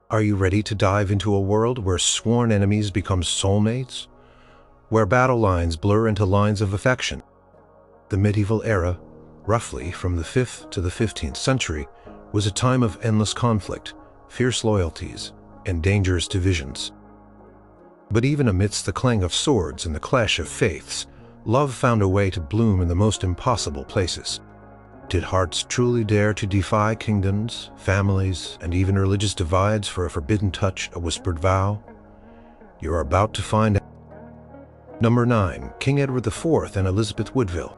Are you ready to dive into a world where sworn enemies become soulmates? Where battle lines blur into lines of affection? The medieval era, roughly from the 5th to the 15th century, was a time of endless conflict, fierce loyalties, and dangerous divisions. But even amidst the clang of swords and the clash of faiths, love found a way to bloom in the most impossible places. Did hearts truly dare to defy kingdoms, families, and even religious divides for a forbidden touch, a whispered vow? You're about to find out. Number 9. King Edward IV and Elizabeth Woodville.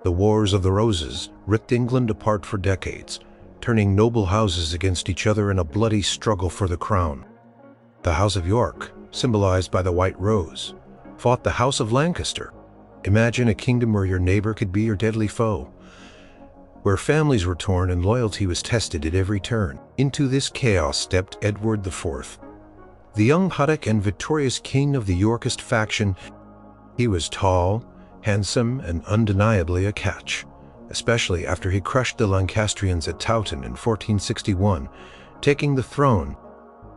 The Wars of the Roses ripped England apart for decades, turning noble houses against each other in a bloody struggle for the crown. The House of York, symbolized by the white rose, fought the House of Lancaster. Imagine a kingdom where your neighbor could be your deadly foe, where families were torn and loyalty was tested at every turn. Into this chaos stepped Edward IV, the young puddock and victorious king of the Yorkist faction. He was tall, handsome, and undeniably a catch, especially after he crushed the Lancastrians at Towton in 1461, taking the throne.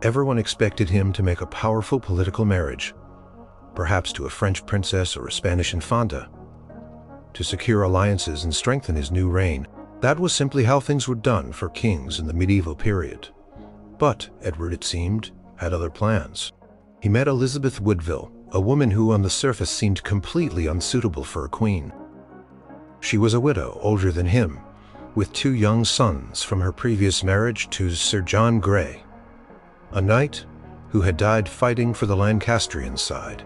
Everyone expected him to make a powerful political marriage, perhaps to a French princess or a Spanish infanta, to secure alliances and strengthen his new reign. That was simply how things were done for kings in the medieval period. But Edward, it seemed, had other plans. He met Elizabeth Woodville, a woman who on the surface seemed completely unsuitable for a queen. She was a widow older than him, with 2 young sons from her previous marriage to Sir John Grey, a knight who had died fighting for the Lancastrian side.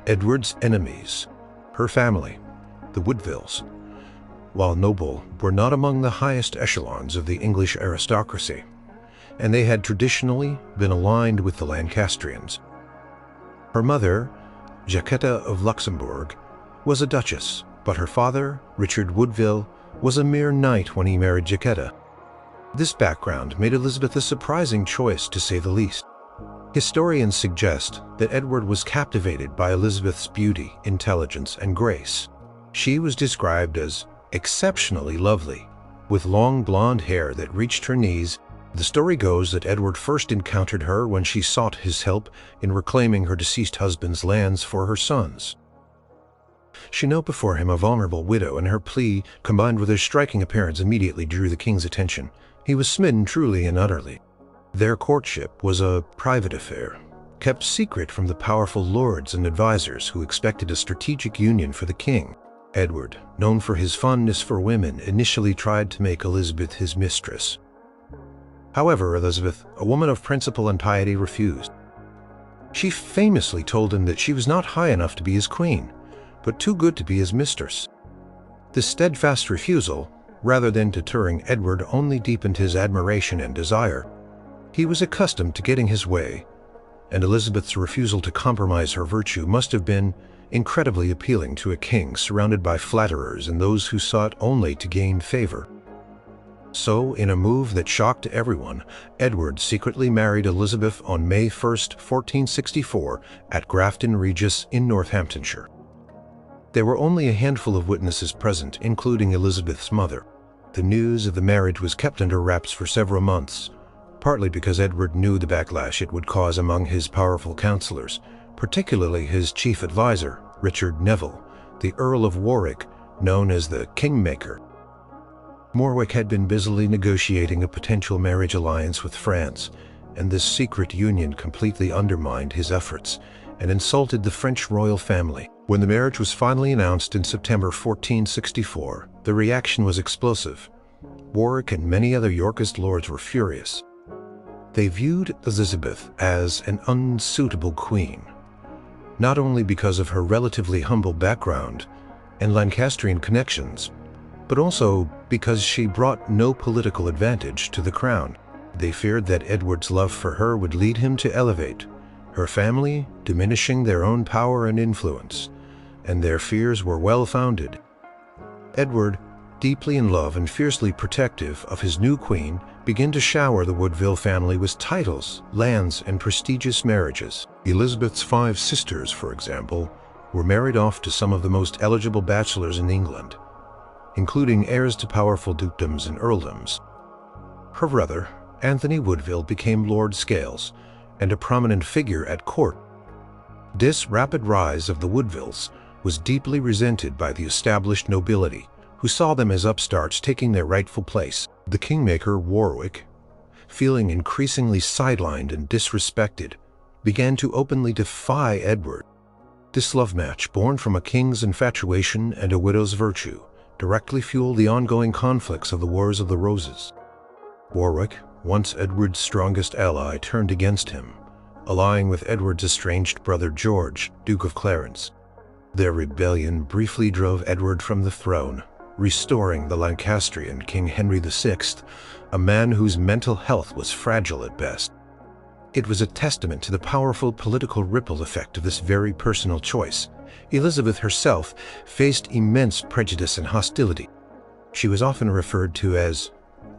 Edward's enemies, her family, the Woodvilles, while noble, were not among the highest echelons of the English aristocracy, and they had traditionally been aligned with the Lancastrians. Her mother, Jacquetta of Luxembourg, was a duchess, but her father, Richard Woodville, was a mere knight when he married Jacquetta. This background made Elizabeth a surprising choice, to say the least. Historians suggest that Edward was captivated by Elizabeth's beauty, intelligence, and grace. She was described as exceptionally lovely, with long blonde hair that reached her knees. The story goes that Edward first encountered her when she sought his help in reclaiming her deceased husband's lands for her sons. She knelt before him a vulnerable widow, and her plea, combined with her striking appearance, immediately drew the king's attention. He was smitten truly and utterly. Their courtship was a private affair, kept secret from the powerful lords and advisors who expected a strategic union for the king. Edward, known for his fondness for women, initially tried to make Elizabeth his mistress. However, Elizabeth, a woman of principle and piety, refused. She famously told him that she was not high enough to be his queen, but too good to be his mistress. This steadfast refusal, rather than deterring Edward, only deepened his admiration and desire. He was accustomed to getting his way, and Elizabeth's refusal to compromise her virtue must have been incredibly appealing to a king surrounded by flatterers and those who sought only to gain favor. So, in a move that shocked everyone, Edward secretly married Elizabeth on May 1, 1464, at Grafton Regis in Northamptonshire. There were only a handful of witnesses present, including Elizabeth's mother. The news of the marriage was kept under wraps for several months, partly because Edward knew the backlash it would cause among his powerful counselors, particularly his chief advisor, Richard Neville, the Earl of Warwick, known as the Kingmaker. Warwick had been busily negotiating a potential marriage alliance with France, and this secret union completely undermined his efforts and insulted the French royal family. When the marriage was finally announced in September 1464, the reaction was explosive. Warwick and many other Yorkist lords were furious. They viewed Elizabeth as an unsuitable queen, not only because of her relatively humble background and Lancastrian connections, but also because she brought no political advantage to the crown. They feared that Edward's love for her would lead him to elevate her family, diminishing their own power and influence, and their fears were well-founded. Edward, deeply in love and fiercely protective of his new queen, began to shower the Woodville family with titles, lands, and prestigious marriages. Elizabeth's 5 sisters, for example, were married off to some of the most eligible bachelors in England, including heirs to powerful dukedoms and earldoms. Her brother, Anthony Woodville became Lord Scales and a prominent figure at court. This rapid rise of the Woodvilles was deeply resented by the established nobility, who saw them as upstarts taking their rightful place. The kingmaker Warwick, feeling increasingly sidelined and disrespected, began to openly defy Edward. This love match, born from a king's infatuation and a widow's virtue, directly fueled the ongoing conflicts of the Wars of the Roses. Warwick, once Edward's strongest ally, turned against him, allying with Edward's estranged brother George, Duke of Clarence. Their rebellion briefly drove Edward from the throne, restoring the Lancastrian King Henry VI, a man whose mental health was fragile at best. It was a testament to the powerful political ripple effect of this very personal choice. Elizabeth herself faced immense prejudice and hostility. She was often referred to as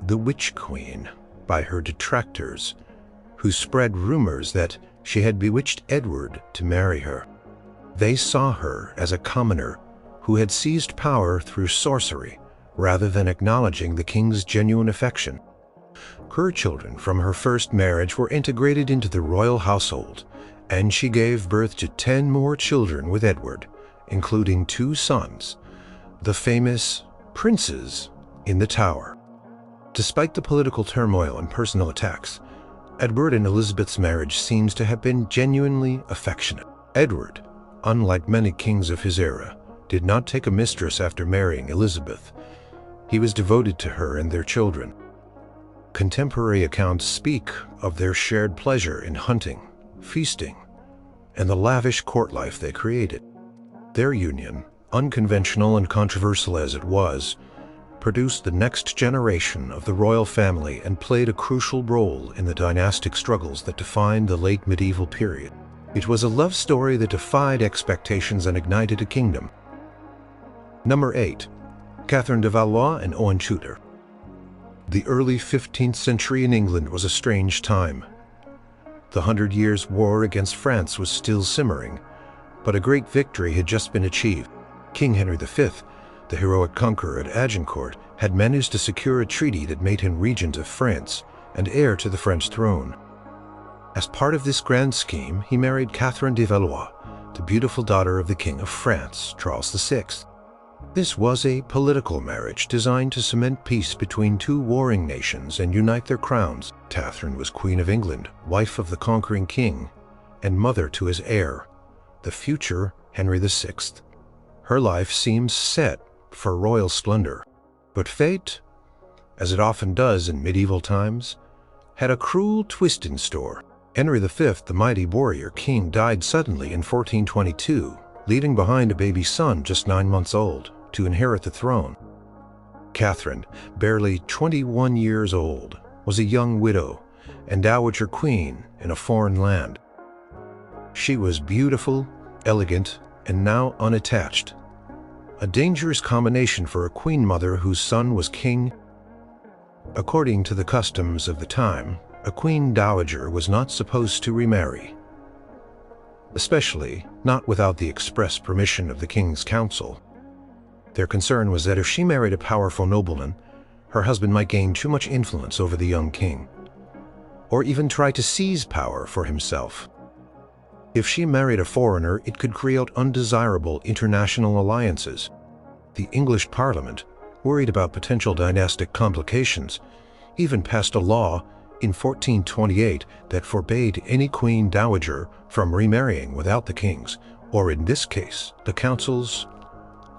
the Witch Queen by her detractors, who spread rumors that she had bewitched Edward to marry her. They saw her as a commoner who had seized power through sorcery rather than acknowledging the king's genuine affection. Her children from her first marriage were integrated into the royal household, and she gave birth to 10 more children with Edward, including 2 sons, the famous princes in the Tower. Despite the political turmoil and personal attacks, Edward and Elizabeth's marriage seems to have been genuinely affectionate. Edward, unlike many kings of his era, did not take a mistress after marrying Elizabeth. He was devoted to her and their children. Contemporary accounts speak of their shared pleasure in hunting, feasting, and the lavish court life they created. Their union, unconventional and controversial as it was, produced the next generation of the royal family and played a crucial role in the dynastic struggles that defined the late medieval period. It was a love story that defied expectations and ignited a kingdom. Number 8. Catherine de Valois and Owen Tudor. The early 15th century in England was a strange time. The 100 Years' War against France was still simmering, but a great victory had just been achieved. King Henry V, the heroic conqueror at Agincourt, had managed to secure a treaty that made him regent of France and heir to the French throne. As part of this grand scheme, he married Catherine de Valois, the beautiful daughter of the King of France, Charles VI. This was a political marriage designed to cement peace between 2 warring nations and unite their crowns. Catherine was Queen of England, wife of the conquering king, and mother to his heir, the future Henry VI. Her life seems set for royal splendor. But fate, as it often does in medieval times, had a cruel twist in store. Henry V, the mighty warrior king, died suddenly in 1422, leaving behind a baby son just 9 months old to inherit the throne. Catherine, barely 21 years old, was a young widow and dowager queen in a foreign land. She was beautiful, elegant, and now unattached. A dangerous combination for a queen mother whose son was king. According to the customs of the time, a queen dowager was not supposed to remarry, especially not without the express permission of the king's council. Their concern was that if she married a powerful nobleman, her husband might gain too much influence over the young king, or even try to seize power for himself. If she married a foreigner, it could create undesirable international alliances. The English Parliament, worried about potential dynastic complications, even passed a law in 1428 that forbade any queen dowager from remarrying without the king's, or in this case, the council's,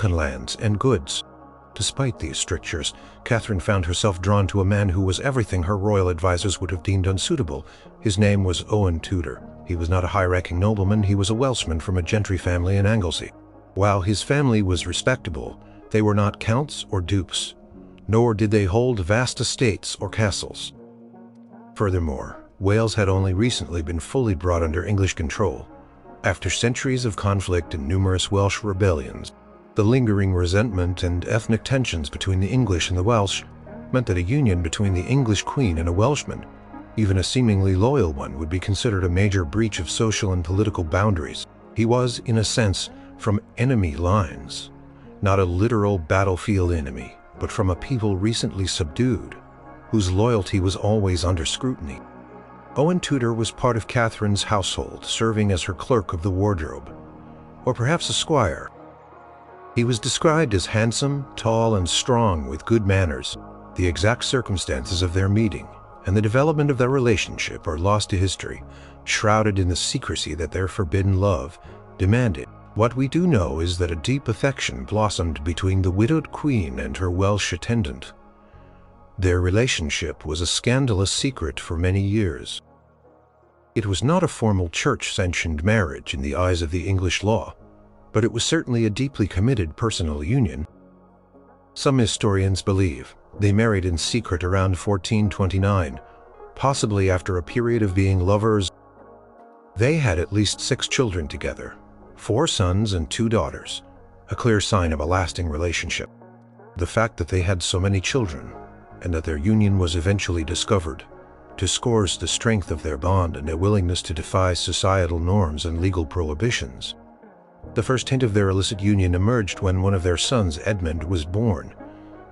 lands and goods. Despite these strictures, Catherine found herself drawn to a man who was everything her royal advisors would have deemed unsuitable. His name was Owen Tudor. He was not a high-ranking nobleman, he was a Welshman from a gentry family in Anglesey. While his family was respectable, they were not counts or dukes, nor did they hold vast estates or castles. Furthermore, Wales had only recently been fully brought under English control. After centuries of conflict and numerous Welsh rebellions, the lingering resentment and ethnic tensions between the English and the Welsh meant that a union between the English queen and a Welshman, even a seemingly loyal one, would be considered a major breach of social and political boundaries. He was, in a sense, from enemy lines, not a literal battlefield enemy, but from a people recently subdued, whose loyalty was always under scrutiny. Owen Tudor was part of Catherine's household, serving as her clerk of the wardrobe, or perhaps a squire. He was described as handsome, tall, and strong with good manners. The exact circumstances of their meeting and the development of their relationship are lost to history, shrouded in the secrecy that their forbidden love demanded. What we do know is that a deep affection blossomed between the widowed queen and her Welsh attendant. Their relationship was a scandalous secret for many years. It was not a formal church-sanctioned marriage in the eyes of the English law, but it was certainly a deeply committed personal union. Some historians believe they married in secret around 1429, possibly after a period of being lovers. They had at least 6 children together, 4 sons and 2 daughters, a clear sign of a lasting relationship. The fact that they had so many children, and that their union was eventually discovered, underscores the strength of their bond and their willingness to defy societal norms and legal prohibitions. The first hint of their illicit union emerged when one of their sons, Edmund, was born.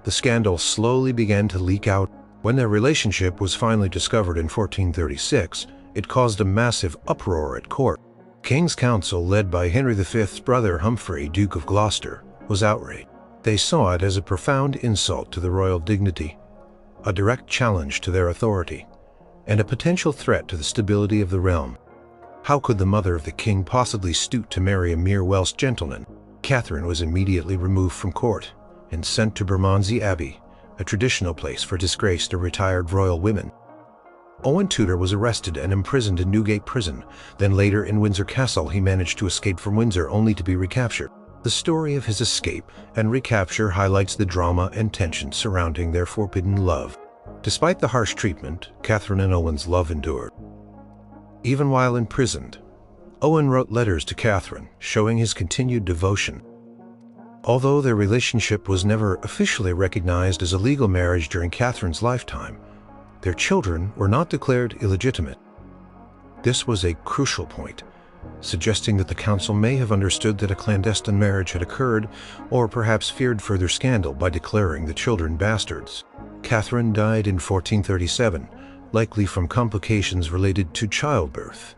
The scandal slowly began to leak out. When their relationship was finally discovered in 1436, it caused a massive uproar at court. King's Council, led by Henry V's brother Humphrey, Duke of Gloucester, was outraged. They saw it as a profound insult to the royal dignity, a direct challenge to their authority, and a potential threat to the stability of the realm. How could the mother of the king possibly stoop to marry a mere Welsh gentleman? Catherine was immediately removed from court and sent to Bermondsey Abbey, a traditional place for disgraced or retired royal women. Owen Tudor was arrested and imprisoned in Newgate Prison. Then later in Windsor Castle, he managed to escape from Windsor only to be recaptured. The story of his escape and recapture highlights the drama and tension surrounding their forbidden love. Despite the harsh treatment, Catherine and Owen's love endured. Even while imprisoned, Owen wrote letters to Catherine, showing his continued devotion. Although their relationship was never officially recognized as a legal marriage during Catherine's lifetime, their children were not declared illegitimate. This was a crucial point, suggesting that the council may have understood that a clandestine marriage had occurred, or perhaps feared further scandal by declaring the children bastards. Catherine died in 1437, likely from complications related to childbirth.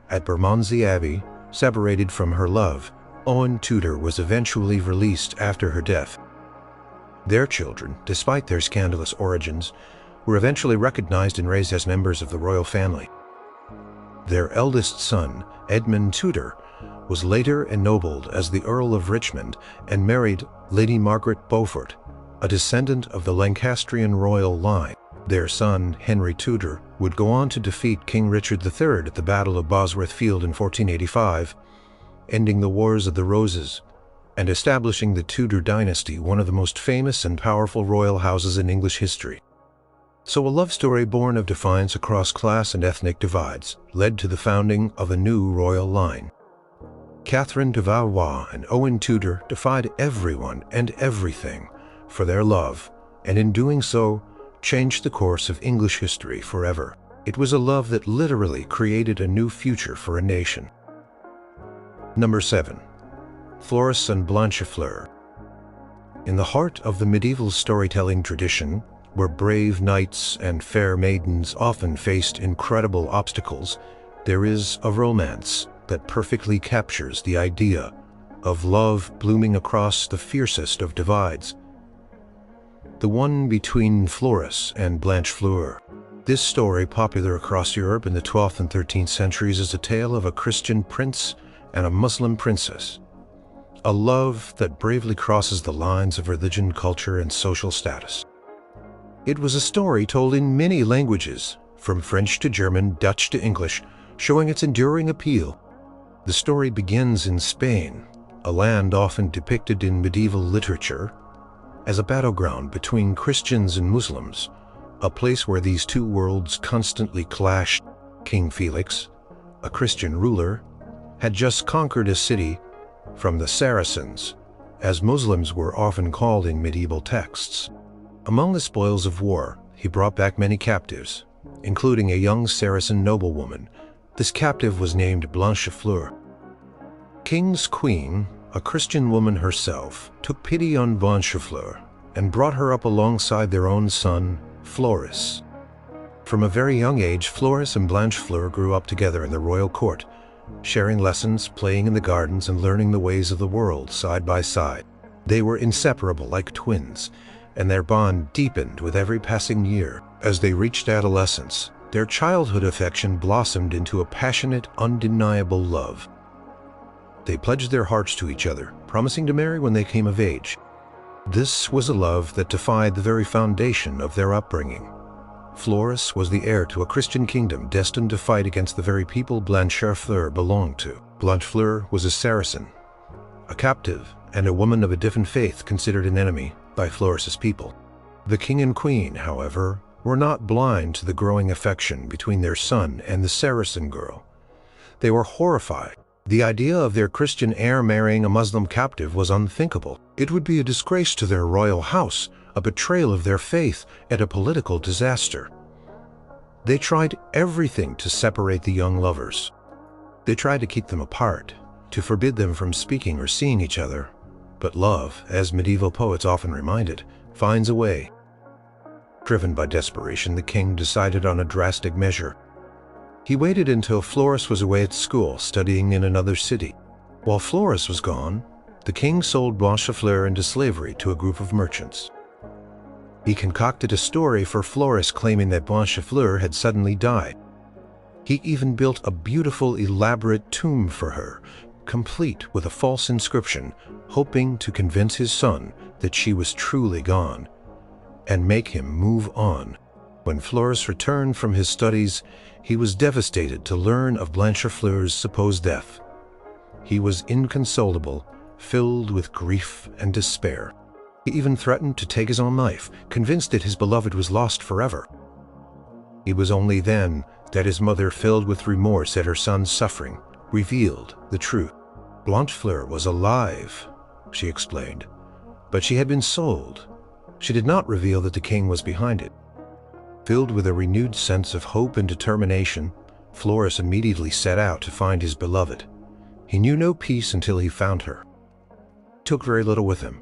At Bermondsey Abbey, separated from her love, Owen Tudor was eventually released after her death. Their children, despite their scandalous origins, were eventually recognized and raised as members of the royal family. Their eldest son, Edmund Tudor, was later ennobled as the Earl of Richmond and married Lady Margaret Beaufort, a descendant of the Lancastrian royal line. Their son, Henry Tudor, would go on to defeat King Richard III at the Battle of Bosworth Field in 1485, ending the Wars of the Roses and establishing the Tudor dynasty, one of the most famous and powerful royal houses in English history. So a love story born of defiance across class and ethnic divides led to the founding of a new royal line. Catherine de Valois and Owen Tudor defied everyone and everything for their love, and in doing so, changed the course of English history forever. It was a love that literally created a new future for a nation. Number 7. Floris and Blanchefleur. In the heart of the medieval storytelling tradition, where brave knights and fair maidens often faced incredible obstacles, there is a romance that perfectly captures the idea of love blooming across the fiercest of divides. The one between Floris and Blanchefleur. This story, popular across Europe in the 12th and 13th centuries, is a tale of a Christian prince and a Muslim princess. A love that bravely crosses the lines of religion, culture, and social status. It was a story told in many languages, from French to German, Dutch to English, showing its enduring appeal. The story begins in Spain, a land often depicted in medieval literature as a battleground between Christians and Muslims, a place where these two worlds constantly clashed. King Felix, a Christian ruler, had just conquered a city from the Saracens, as Muslims were often called in medieval texts. Among the spoils of war, he brought back many captives, including a young Saracen noblewoman. This captive was named Blanchefleur. King's queen, a Christian woman herself, took pity on Blanchefleur and brought her up alongside their own son, Floris. From a very young age, Floris and Blanchefleur grew up together in the royal court, sharing lessons, playing in the gardens, and learning the ways of the world side by side. They were inseparable like twins, and their bond deepened with every passing year. As they reached adolescence, their childhood affection blossomed into a passionate, undeniable love. They pledged their hearts to each other, promising to marry when they came of age. This was a love that defied the very foundation of their upbringing. Floris was the heir to a Christian kingdom destined to fight against the very people Blanchefleur belonged to. Blanchefleur was a Saracen, a captive, and a woman of a different faith considered an enemy by Floris's people. The king and queen, however, were not blind to the growing affection between their son and the Saracen girl. They were horrified. The idea of their Christian heir marrying a Muslim captive was unthinkable. It would be a disgrace to their royal house, a betrayal of their faith, and a political disaster. They tried everything to separate the young lovers. They tried to keep them apart, to forbid them from speaking or seeing each other. But love, as medieval poets often reminded, finds a way. Driven by desperation, the king decided on a drastic measure. He waited until Floris was away at school, studying in another city. While Floris was gone, the king sold Blanchefleur into slavery to a group of merchants. He concocted a story for Floris claiming that Blanchefleur had suddenly died. He even built a beautiful, elaborate tomb for her, complete with a false inscription, hoping to convince his son that she was truly gone, and make him move on. When Floris returned from his studies, he was devastated to learn of Blanchefleur's supposed death. He was inconsolable, filled with grief and despair. He even threatened to take his own life, convinced that his beloved was lost forever. It was only then that his mother, filled with remorse at her son's suffering, revealed the truth. Blanchefleur was alive, she explained, but she had been sold. She did not reveal that the king was behind it. Filled with a renewed sense of hope and determination, Floris immediately set out to find his beloved. He knew no peace until he found her. He took very little with him,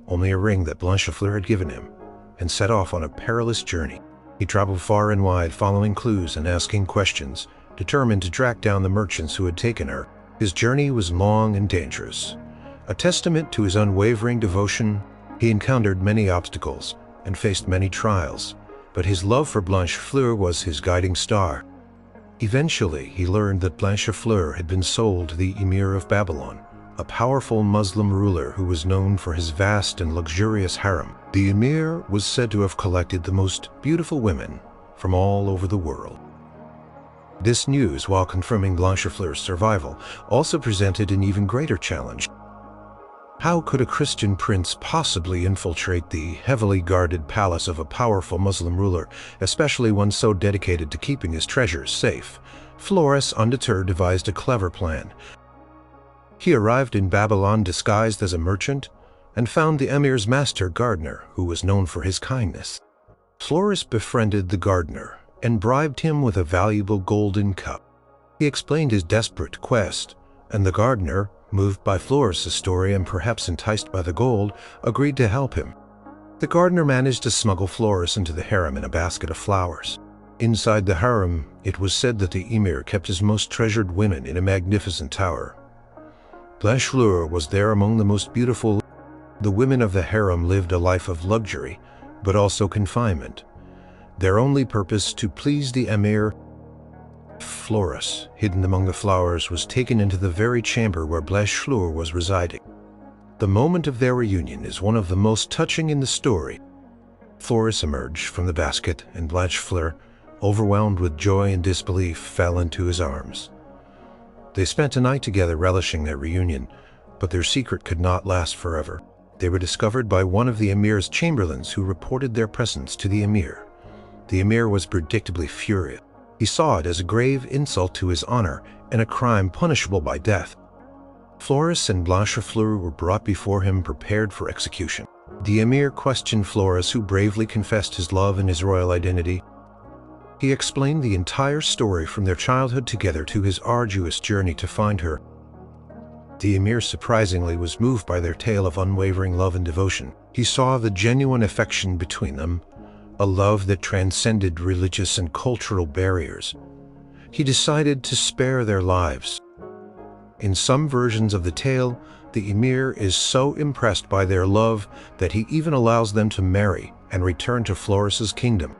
only a ring that Blanchefleur had given him, and set off on a perilous journey. He traveled far and wide, following clues and asking questions, determined to track down the merchants who had taken her. His journey was long and dangerous. A testament to his unwavering devotion, he encountered many obstacles and faced many trials, but his love for Blanchefleur was his guiding star. Eventually, he learned that Blanchefleur had been sold to the Emir of Babylon, a powerful Muslim ruler who was known for his vast and luxurious harem. The Emir was said to have collected the most beautiful women from all over the world. This news, while confirming Blanchefleur's survival, also presented an even greater challenge. How could a Christian prince possibly infiltrate the heavily guarded palace of a powerful Muslim ruler, especially one so dedicated to keeping his treasures safe? Floris, undeterred, devised a clever plan. He arrived in Babylon disguised as a merchant and found the emir's master gardener, who was known for his kindness. Floris befriended the gardener and bribed him with a valuable golden cup. He explained his desperate quest, and the gardener, moved by Floris's story and perhaps enticed by the gold, agreed to help him. The gardener managed to smuggle Floris into the harem in a basket of flowers. Inside the harem, it was said that the emir kept his most treasured women in a magnificent tower. Blanchefleur was there among the most beautiful. The women of the harem lived a life of luxury, but also confinement. Their only purpose to please the emir. Floris, hidden among the flowers, was taken into the very chamber where Blanchefleur was residing. The moment of their reunion is one of the most touching in the story. Floris emerged from the basket, and Blanchefleur, overwhelmed with joy and disbelief, fell into his arms. They spent a night together, relishing their reunion, but their secret could not last forever. They were discovered by one of the emir's chamberlains, who reported their presence to the emir. The emir was predictably furious. He saw it as a grave insult to his honor and a crime punishable by death. Floris and Blanchefleur were brought before him, prepared for execution. The emir questioned Floris, who bravely confessed his love and his royal identity. He explained the entire story from their childhood together to his arduous journey to find her. The emir surprisingly was moved by their tale of unwavering love and devotion. He saw the genuine affection between them, a love that transcended religious and cultural barriers. He decided to spare their lives. In some versions of the tale, the emir is so impressed by their love that he even allows them to marry and return to Floris's kingdom.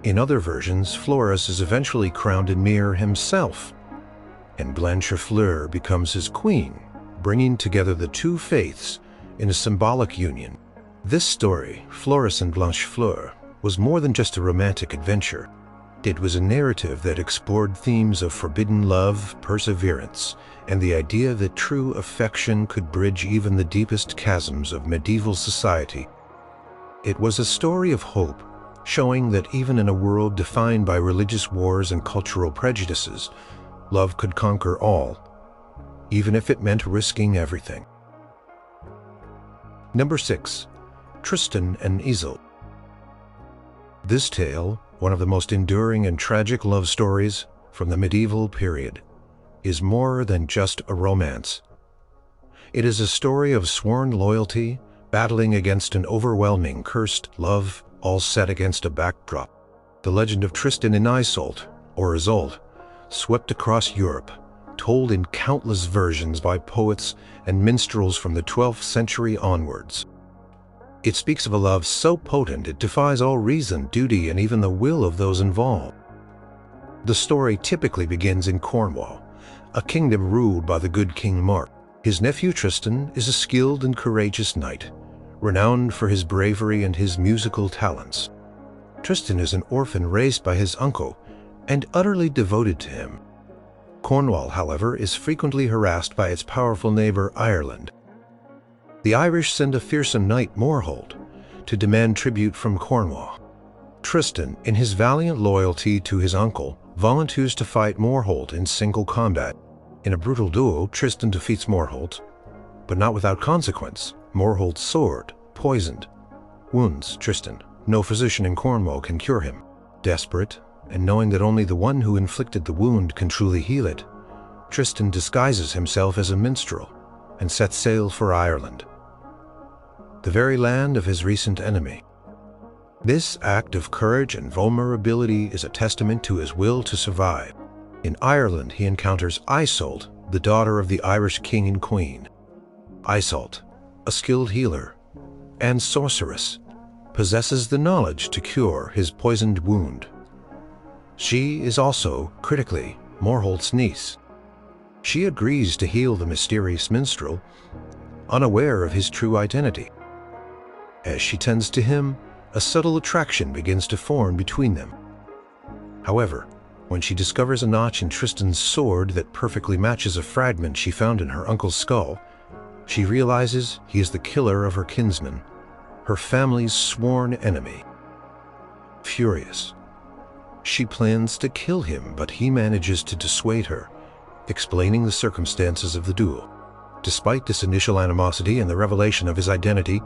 In other versions, Floris is eventually crowned emir himself, and Blanchefleur becomes his queen, bringing together the two faiths in a symbolic union. This story, Floris and Blanchefleur, was more than just a romantic adventure. It was a narrative that explored themes of forbidden love, perseverance, and the idea that true affection could bridge even the deepest chasms of medieval society. It was a story of hope, showing that even in a world defined by religious wars and cultural prejudices, love could conquer all, even if it meant risking everything. Number 6. Tristan and Isolde. This tale, one of the most enduring and tragic love stories from the medieval period, is more than just a romance. It is a story of sworn loyalty, battling against an overwhelming cursed love, all set against a backdrop. The legend of Tristan and Isolde, or Isolde, swept across Europe, told in countless versions by poets and minstrels from the 12th century onwards. It speaks of a love so potent it defies all reason, duty, and even the will of those involved. The story typically begins in Cornwall, a kingdom ruled by the good King Mark. His nephew Tristan is a skilled and courageous knight, renowned for his bravery and his musical talents. Tristan is an orphan raised by his uncle and utterly devoted to him. Cornwall, however, is frequently harassed by its powerful neighbor Ireland. The Irish send a fearsome knight, Morholt, to demand tribute from Cornwall. Tristan, in his valiant loyalty to his uncle, volunteers to fight Morholt in single combat. In a brutal duel, Tristan defeats Morholt, but not without consequence. Morholt's sword, poisoned, wounds Tristan. No physician in Cornwall can cure him. Desperate, and knowing that only the one who inflicted the wound can truly heal it, Tristan disguises himself as a minstrel and sets sail for Ireland, the very land of his recent enemy. This act of courage and vulnerability is a testament to his will to survive. In Ireland, he encounters Isolde, the daughter of the Irish king and queen. Isolde, a skilled healer and sorceress, possesses the knowledge to cure his poisoned wound. She is also, critically, Morholt's niece. She agrees to heal the mysterious minstrel, unaware of his true identity. As she tends to him, a subtle attraction begins to form between them. However, when she discovers a notch in Tristan's sword that perfectly matches a fragment she found in her uncle's skull, she realizes he is the killer of her kinsman, her family's sworn enemy. Furious, she plans to kill him, but he manages to dissuade her, explaining the circumstances of the duel. Despite this initial animosity and the revelation of his identity,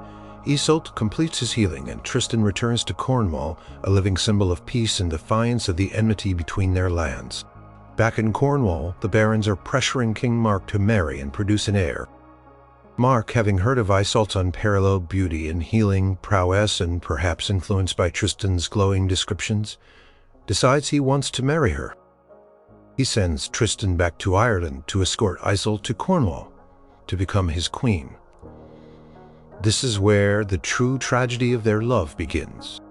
Isolde completes his healing and Tristan returns to Cornwall, a living symbol of peace and defiance of the enmity between their lands. Back in Cornwall, the barons are pressuring King Mark to marry and produce an heir. Mark, having heard of Isolde's unparalleled beauty and healing prowess and perhaps influenced by Tristan's glowing descriptions, decides he wants to marry her. He sends Tristan back to Ireland to escort Isolde to Cornwall to become his queen. This is where the true tragedy of their love begins.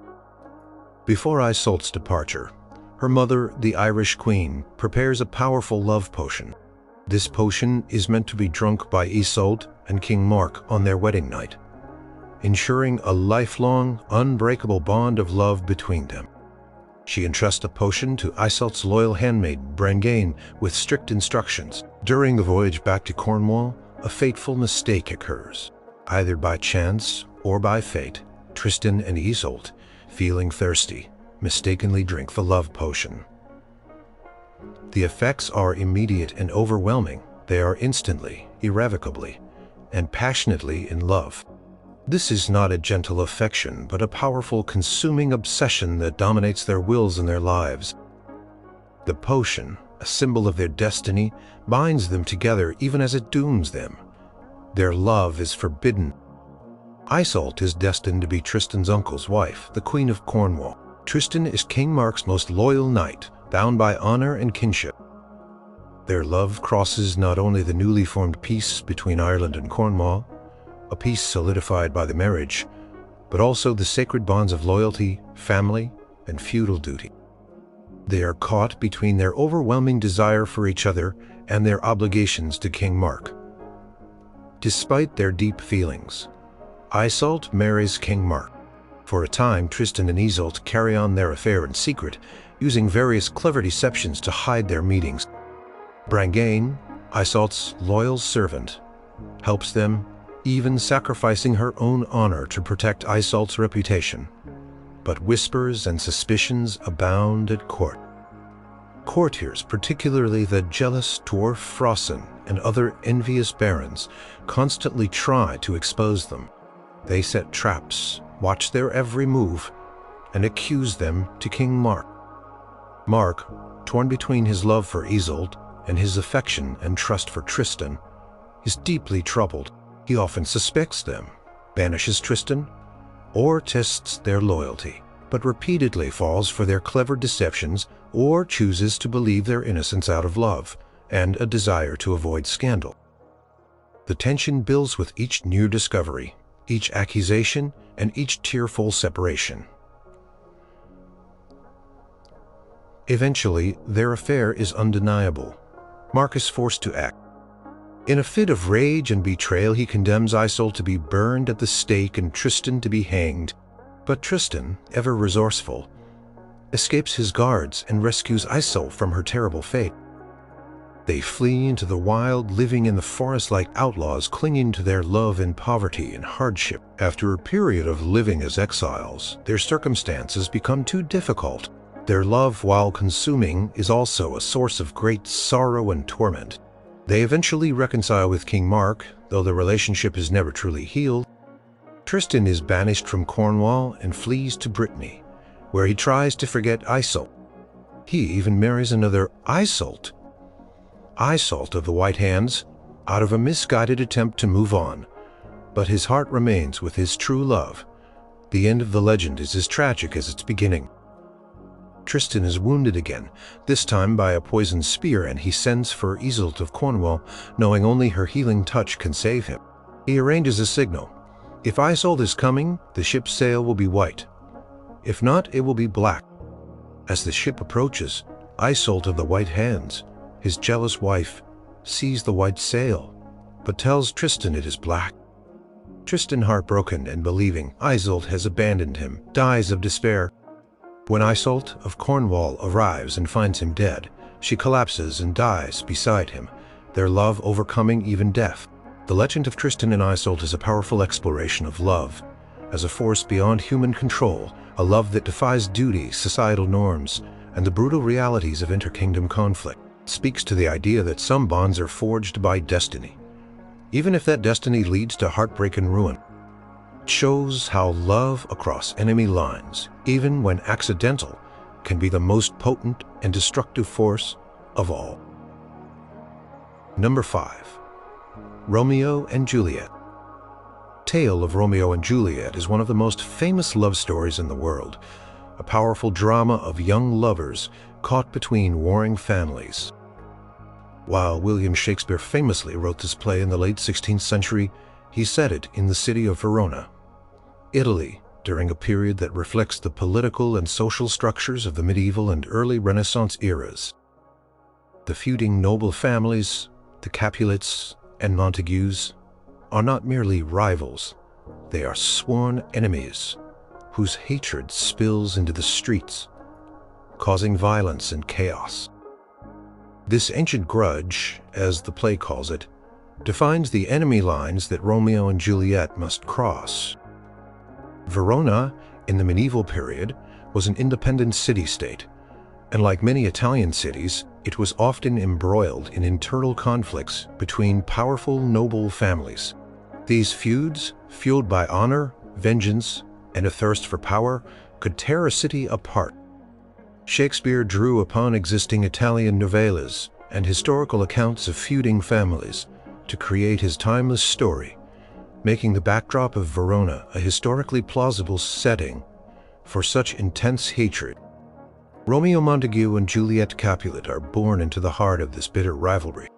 Before Isolde's departure, her mother, the Irish queen, prepares a powerful love potion. This potion is meant to be drunk by Isolde and King Mark on their wedding night, ensuring a lifelong, unbreakable bond of love between them. She entrusts the potion to Isolde's loyal handmaid, Brangane, with strict instructions. During the voyage back to Cornwall, a fateful mistake occurs. Either by chance or by fate, Tristan and Isolde, feeling thirsty, mistakenly drink the love potion. The effects are immediate and overwhelming. They are instantly, irrevocably, and passionately in love. This is not a gentle affection, but a powerful, consuming obsession that dominates their wills and their lives. The potion, a symbol of their destiny, binds them together even as it dooms them. Their love is forbidden. Iseult is destined to be Tristan's uncle's wife, the Queen of Cornwall. Tristan is King Mark's most loyal knight, bound by honor and kinship. Their love crosses not only the newly formed peace between Ireland and Cornwall, a peace solidified by the marriage, but also the sacred bonds of loyalty, family, and feudal duty. They are caught between their overwhelming desire for each other and their obligations to King Mark. Despite their deep feelings, Iseult marries King Mark. For a time, Tristan and Iseult carry on their affair in secret, using various clever deceptions to hide their meetings. Brangane, Iseult's loyal servant, helps them, even sacrificing her own honor to protect Iseult's reputation. But whispers and suspicions abound at court. Courtiers, particularly the jealous dwarf Frosin and other envious barons, constantly try to expose them. They set traps, watch their every move, and accuse them to King Mark. Mark, torn between his love for Iseult and his affection and trust for Tristan, is deeply troubled. He often suspects them, banishes Tristan, or tests their loyalty, but repeatedly falls for their clever deceptions or chooses to believe their innocence out of love and a desire to avoid scandal. The tension builds with each new discovery, each accusation, and each tearful separation. Eventually, their affair is undeniable. Mark is forced to act. In a fit of rage and betrayal, he condemns Iseult to be burned at the stake and Tristan to be hanged. But Tristan, ever resourceful, escapes his guards and rescues Iseult from her terrible fate. They flee into the wild, living in the forest like outlaws, clinging to their love in poverty and hardship. After a period of living as exiles, their circumstances become too difficult. Their love, while consuming, is also a source of great sorrow and torment. They eventually reconcile with King Mark, though the relationship is never truly healed. Tristan is banished from Cornwall and flees to Brittany, where he tries to forget Iseult. He even marries another Iseult of the White Hands, out of a misguided attempt to move on. But his heart remains with his true love. The end of the legend is as tragic as its beginning. Tristan is wounded again, this time by a poisoned spear, and he sends for Iseult of Cornwall, knowing only her healing touch can save him. He arranges a signal. If Iseult is coming, the ship's sail will be white. If not, it will be black. As the ship approaches, Iseult of the White Hands, his jealous wife, sees the white sail, but tells Tristan it is black. Tristan, heartbroken and believing Iseult has abandoned him, dies of despair. When Iseult of Cornwall arrives and finds him dead, she collapses and dies beside him, their love overcoming even death. The legend of Tristan and Iseult is a powerful exploration of love, as a force beyond human control, a love that defies duty, societal norms, and the brutal realities of interkingdom conflict. It speaks to the idea that some bonds are forged by destiny, even if that destiny leads to heartbreak and ruin. It shows how love across enemy lines, even when accidental, can be the most potent and destructive force of all. Number 5. Romeo and Juliet. Tale of Romeo and Juliet is one of the most famous love stories in the world, a powerful drama of young lovers caught between warring families. While William Shakespeare famously wrote this play in the late 16th century, he set it in the city of Verona, Italy, during a period that reflects the political and social structures of the medieval and early Renaissance eras. The feuding noble families, the Capulets and Montagues, are not merely rivals, they are sworn enemies, whose hatred spills into the streets, causing violence and chaos. This ancient grudge, as the play calls it, defines the enemy lines that Romeo and Juliet must cross. Verona, in the medieval period, was an independent city-state, and like many Italian cities, it was often embroiled in internal conflicts between powerful noble families. These feuds, fueled by honor, vengeance, and a thirst for power, could tear a city apart. Shakespeare drew upon existing Italian novellas and historical accounts of feuding families to create his timeless story, making the backdrop of Verona a historically plausible setting for such intense hatred. Romeo Montague and Juliet Capulet are born into the heart of this bitter rivalry.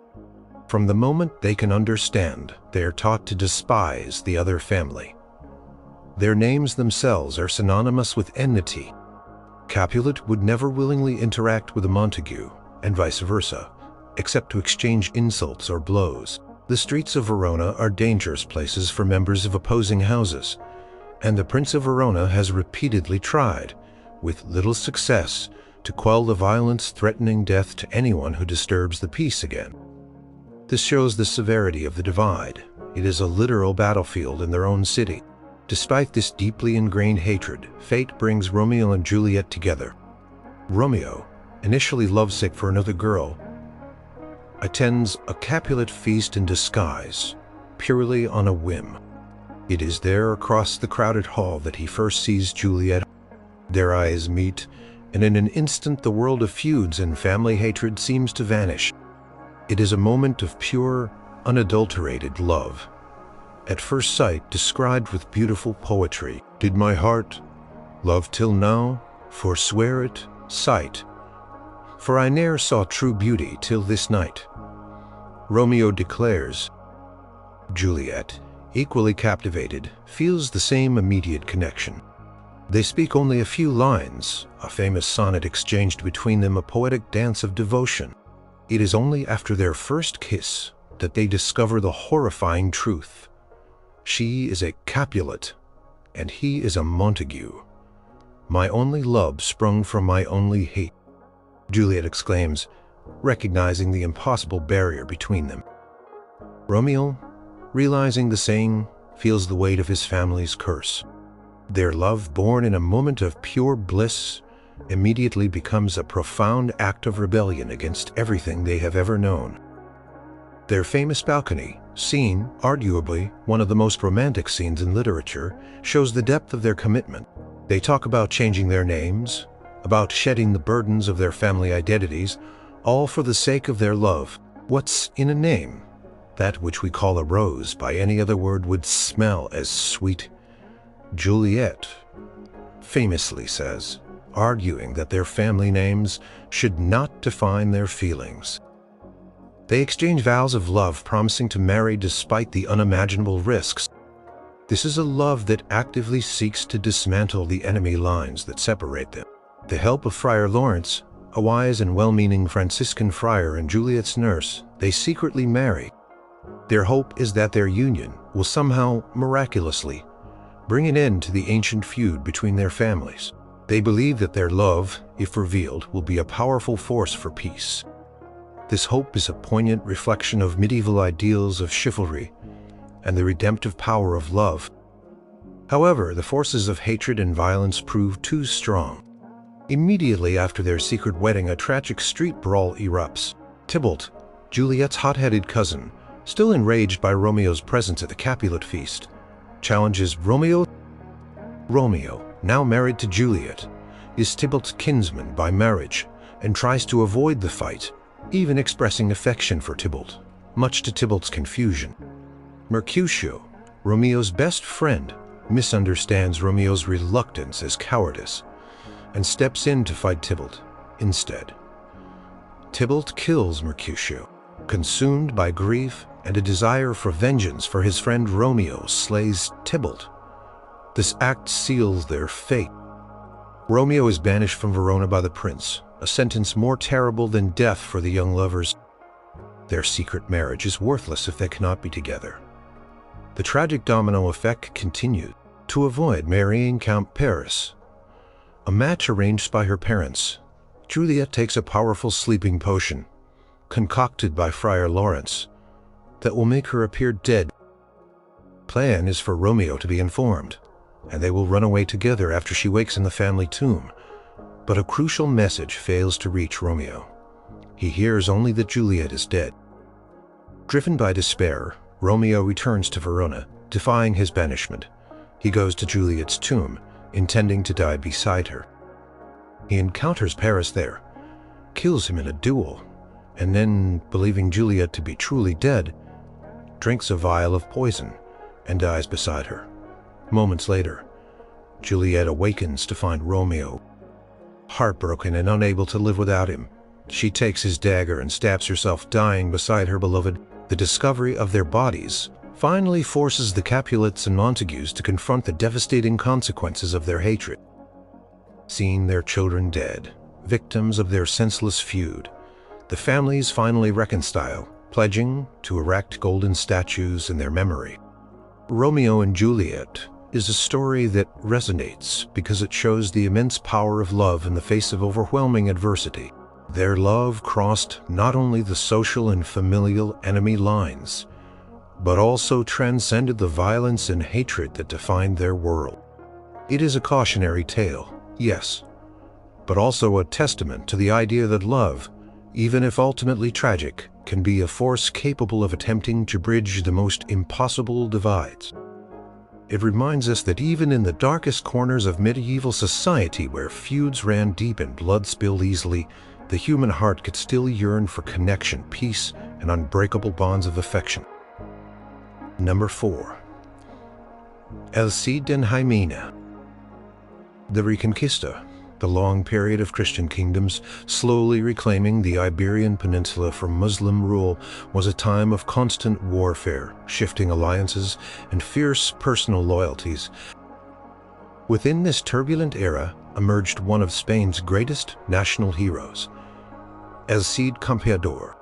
From the moment they can understand, they are taught to despise the other family. Their names themselves are synonymous with enmity. Capulet would never willingly interact with a Montague, and vice versa, except to exchange insults or blows. The streets of Verona are dangerous places for members of opposing houses, and the Prince of Verona has repeatedly tried, with little success, to quell the violence threatening death to anyone who disturbs the peace again. This shows the severity of the divide. It is a literal battlefield in their own city. Despite this deeply ingrained hatred, fate brings Romeo and Juliet together. Romeo, initially lovesick for another girl, attends a Capulet feast in disguise, purely on a whim. It is there across the crowded hall that he first sees Juliet. Their eyes meet, and in an instant the world of feuds and family hatred seems to vanish. It is a moment of pure, unadulterated love. At first sight, described with beautiful poetry. Did my heart love till now, forswear it, sight? For I ne'er saw true beauty till this night. Romeo declares. Juliet, equally captivated, feels the same immediate connection. They speak only a few lines, a famous sonnet exchanged between them, a poetic dance of devotion. It is only after their first kiss that they discover the horrifying truth. She is a Capulet, and he is a Montague. My only love sprung from my only hate, Juliet exclaims, recognizing the impossible barrier between them. Romeo, realizing the same, feels the weight of his family's curse. Their love, born in a moment of pure bliss, immediately becomes a profound act of rebellion against everything they have ever known. Their famous balcony scene, arguably one of the most romantic scenes in literature, shows the depth of their commitment. They talk about changing their names, about shedding the burdens of their family identities, all for the sake of their love. What's in a name? That which we call a rose by any other word would smell as sweet. Juliet famously says, arguing that their family names should not define their feelings. They exchange vows of love, promising to marry despite the unimaginable risks. This is a love that actively seeks to dismantle the enemy lines that separate them. With the help of Friar Lawrence, a wise and well-meaning Franciscan friar and Juliet's nurse, they secretly marry. Their hope is that their union will somehow, miraculously, bring an end to the ancient feud between their families. They believe that their love, if revealed, will be a powerful force for peace. This hope is a poignant reflection of medieval ideals of chivalry and the redemptive power of love. However, the forces of hatred and violence prove too strong. Immediately after their secret wedding, a tragic street brawl erupts. Tybalt, Juliet's hot-headed cousin, still enraged by Romeo's presence at the Capulet feast, challenges Romeo. Romeo, now married to Juliet, is Tybalt's kinsman by marriage and tries to avoid the fight, even expressing affection for Tybalt, much to Tybalt's confusion. Mercutio, Romeo's best friend, misunderstands Romeo's reluctance as cowardice and steps in to fight Tybalt instead. Tybalt kills Mercutio, consumed by grief and a desire for vengeance for his friend Romeo slays Tybalt. This act seals their fate. Romeo is banished from Verona by the prince, a sentence more terrible than death for the young lovers. Their secret marriage is worthless if they cannot be together. The tragic domino effect continued. To avoid marrying Count Paris, a match arranged by her parents, Juliet takes a powerful sleeping potion, concocted by Friar Lawrence, that will make her appear dead. Plan is for Romeo to be informed, and they will run away together after she wakes in the family tomb. But a crucial message fails to reach Romeo. He hears only that Juliet is dead. Driven by despair, Romeo returns to Verona, defying his banishment. He goes to Juliet's tomb, intending to die beside her. He encounters Paris there, kills him in a duel, and then, believing Juliet to be truly dead, drinks a vial of poison, and dies beside her. Moments later, Juliet awakens to find Romeo. Heartbroken and unable to live without him, she takes his dagger and stabs herself, dying beside her beloved. The discovery of their bodies finally forces the Capulets and Montagues to confront the devastating consequences of their hatred. Seeing their children dead, victims of their senseless feud, the families finally reconcile, pledging to erect golden statues in their memory. Romeo and Juliet is a story that resonates because it shows the immense power of love in the face of overwhelming adversity. Their love crossed not only the social and familial enemy lines, but also transcended the violence and hatred that defined their world. It is a cautionary tale, yes, but also a testament to the idea that love, even if ultimately tragic, can be a force capable of attempting to bridge the most impossible divides. It reminds us that even in the darkest corners of medieval society, where feuds ran deep and blood spilled easily, the human heart could still yearn for connection, peace, and unbreakable bonds of affection. Number 4. El Cid and Jimena. The Reconquista, the long period of Christian kingdoms slowly reclaiming the Iberian Peninsula from Muslim rule, was a time of constant warfare, shifting alliances, and fierce personal loyalties. Within this turbulent era emerged one of Spain's greatest national heroes, El Cid Campeador.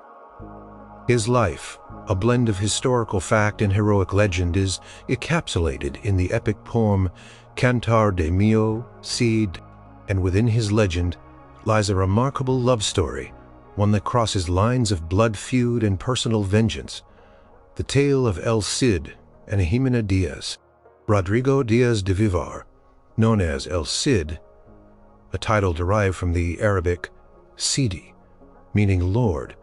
His life, a blend of historical fact and heroic legend, is encapsulated in the epic poem Cantar de Mio Cid, and within his legend lies a remarkable love story, one that crosses lines of blood feud and personal vengeance. The tale of El Cid and Jimena Diaz. Rodrigo Diaz de Vivar, known as El Cid, a title derived from the Arabic Sidi, meaning Lord,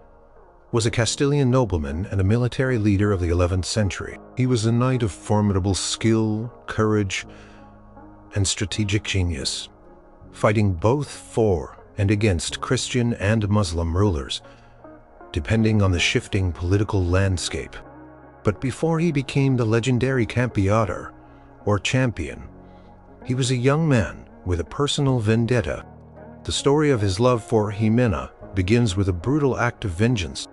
was a Castilian nobleman and a military leader of the 11th century. He was a knight of formidable skill, courage, and strategic genius, fighting both for and against Christian and Muslim rulers, depending on the shifting political landscape. But before he became the legendary Campeador, or champion, he was a young man with a personal vendetta. The story of his love for Jimena begins with a brutal act of vengeance.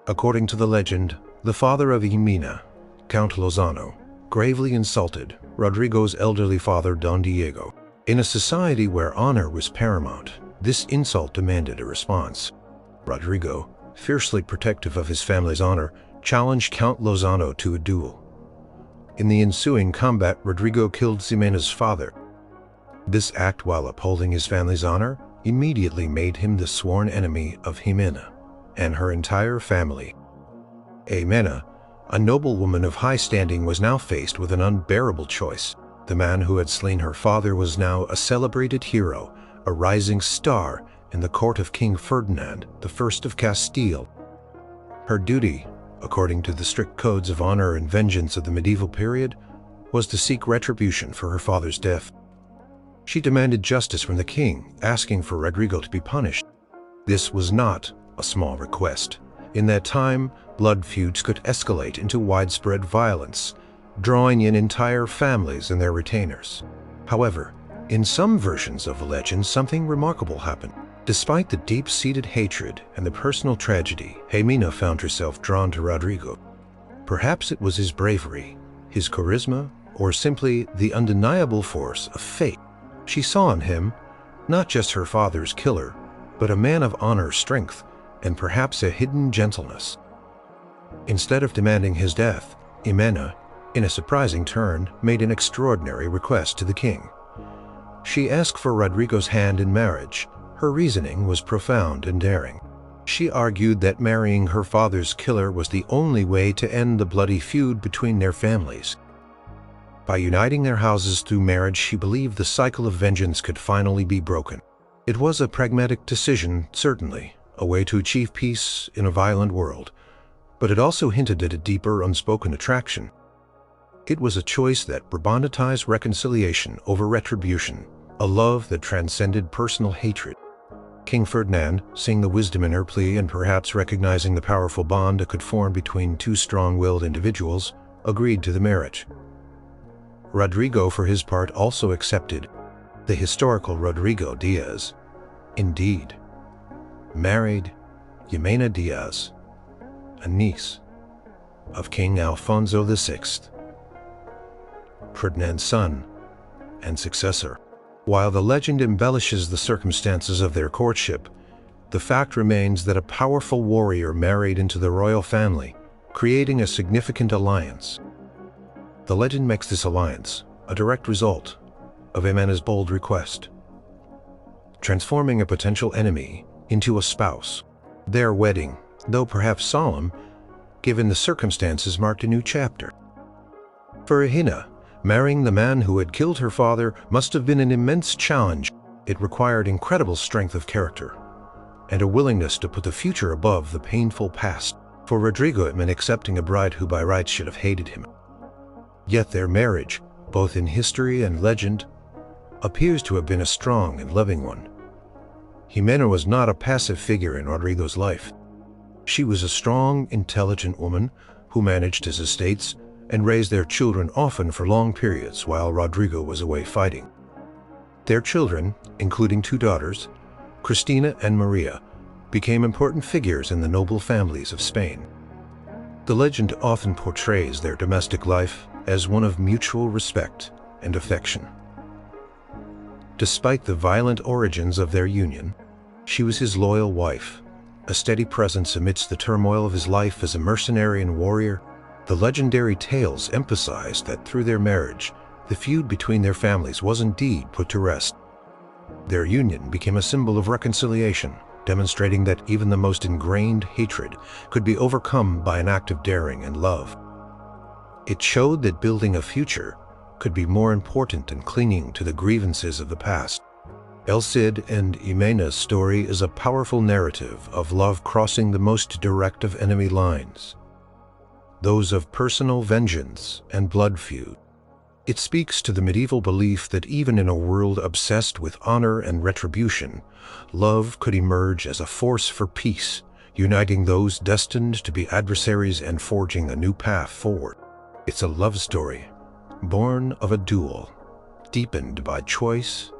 According to the legend, the father of Jimena, Count Lozano, gravely insulted Rodrigo's elderly father, Don Diego. In a society where honor was paramount, this insult demanded a response. Rodrigo, fiercely protective of his family's honor, challenged Count Lozano to a duel. In the ensuing combat, Rodrigo killed Jimena's father. This act, while upholding his family's honor, immediately made him the sworn enemy of Jimena and her entire family. Jimena, a noblewoman of high standing, was now faced with an unbearable choice. The man who had slain her father was now a celebrated hero, a rising star in the court of King Ferdinand I of Castile. Her duty, according to the strict codes of honor and vengeance of the medieval period, was to seek retribution for her father's death. She demanded justice from the king, asking for Rodrigo to be punished. This was not a small request. In that time, blood feuds could escalate into widespread violence, drawing in entire families and their retainers. However, in some versions of the legend, something remarkable happened. Despite the deep-seated hatred and the personal tragedy, Jimena found herself drawn to Rodrigo. Perhaps it was his bravery, his charisma, or simply the undeniable force of fate. She saw in him not just her father's killer, but a man of honor, strength, and perhaps a hidden gentleness. Instead of demanding his death, Jimena, in a surprising turn, made an extraordinary request to the king. She asked for Rodrigo's hand in marriage. Her reasoning was profound and daring. She argued that marrying her father's killer was the only way to end the bloody feud between their families. By uniting their houses through marriage, she believed the cycle of vengeance could finally be broken. It was a pragmatic decision, certainly, a way to achieve peace in a violent world, but it also hinted at a deeper, unspoken attraction. It was a choice that robotized reconciliation over retribution, a love that transcended personal hatred. King Ferdinand, seeing the wisdom in her plea and perhaps recognizing the powerful bond that could form between two strong-willed individuals, agreed to the marriage. Rodrigo, for his part, also accepted. The historical Rodrigo Diaz, indeed, married Jimena Diaz, a niece of King Alfonso VI, Ferdinand's son and successor. While the legend embellishes the circumstances of their courtship, the fact remains that a powerful warrior married into the royal family, creating a significant alliance. The legend makes this alliance a direct result of Jimena's bold request, transforming a potential enemy into a spouse. Their wedding, though perhaps solemn, given the circumstances, marked a new chapter. For Regina, marrying the man who had killed her father must have been an immense challenge. It required incredible strength of character and a willingness to put the future above the painful past. For Rodrigo, it meant accepting a bride who by rights should have hated him. Yet their marriage, both in history and legend, appears to have been a strong and loving one. Jimena was not a passive figure in Rodrigo's life. She was a strong, intelligent woman who managed his estates and raised their children often for long periods while Rodrigo was away fighting. Their children, including 2 daughters, Cristina and Maria, became important figures in the noble families of Spain. The legend often portrays their domestic life as one of mutual respect and affection. Despite the violent origins of their union, she was his loyal wife, a steady presence amidst the turmoil of his life as a mercenary and warrior. The legendary tales emphasized that through their marriage, the feud between their families was indeed put to rest. Their union became a symbol of reconciliation, demonstrating that even the most ingrained hatred could be overcome by an act of daring and love. It showed that building a future could be more important than clinging to the grievances of the past. El Cid and Jimena's story is a powerful narrative of love crossing the most direct of enemy lines, those of personal vengeance and blood feud. It speaks to the medieval belief that even in a world obsessed with honor and retribution, love could emerge as a force for peace, uniting those destined to be adversaries and forging a new path forward. It's a love story, born of a duel, deepened by choice,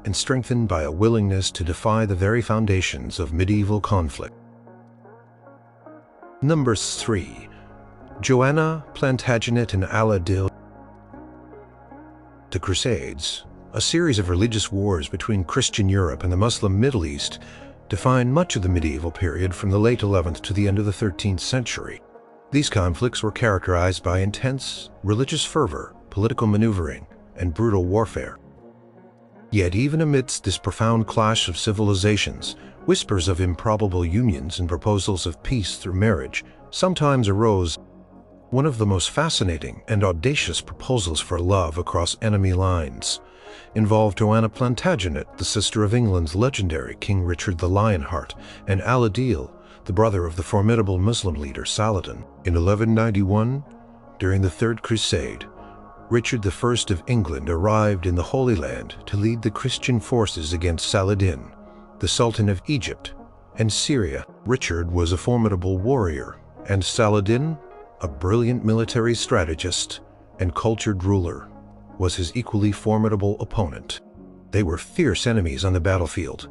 and strengthened by a willingness to defy the very foundations of medieval conflict. Number 3. Joanna, Plantagenet, and Aladil. The Crusades, a series of religious wars between Christian Europe and the Muslim Middle East, defined much of the medieval period from the late 11th to the end of the 13th century. These conflicts were characterized by intense religious fervor, political maneuvering, and brutal warfare. Yet even amidst this profound clash of civilizations, whispers of improbable unions and proposals of peace through marriage sometimes arose. One of the most fascinating and audacious proposals for love across enemy lines involved Joanna Plantagenet, the sister of England's legendary King Richard the Lionheart, and Aladil, the brother of the formidable Muslim leader Saladin. In 1191, during the Third Crusade, Richard I of England arrived in the Holy Land to lead the Christian forces against Saladin, the Sultan of Egypt and Syria. Richard was a formidable warrior, and Saladin, a brilliant military strategist and cultured ruler, was his equally formidable opponent. They were fierce enemies on the battlefield,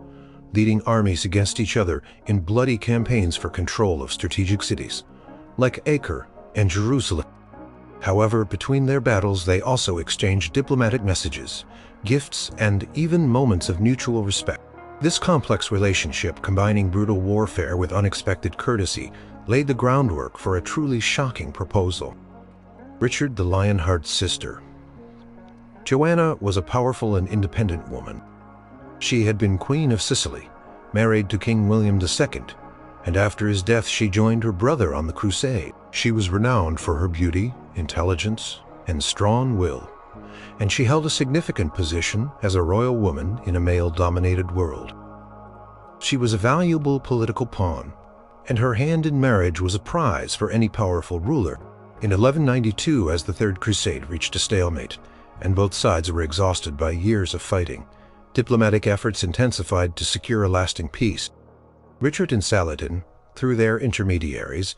leading armies against each other in bloody campaigns for control of strategic cities, like Acre and Jerusalem. However, between their battles they also exchanged diplomatic messages, gifts, and even moments of mutual respect. This complex relationship, combining brutal warfare with unexpected courtesy, laid the groundwork for a truly shocking proposal. Richard the Lionheart's sister. Joanna was a powerful and independent woman. She had been Queen of Sicily, married to King William II, and after his death she joined her brother on the crusade. She was renowned for her beauty, intelligence, and strong will, and she held a significant position as a royal woman in a male-dominated world. She was a valuable political pawn, and her hand in marriage was a prize for any powerful ruler. In 1192, as the Third Crusade reached a stalemate, and both sides were exhausted by years of fighting, diplomatic efforts intensified to secure a lasting peace. Richard and Saladin, through their intermediaries,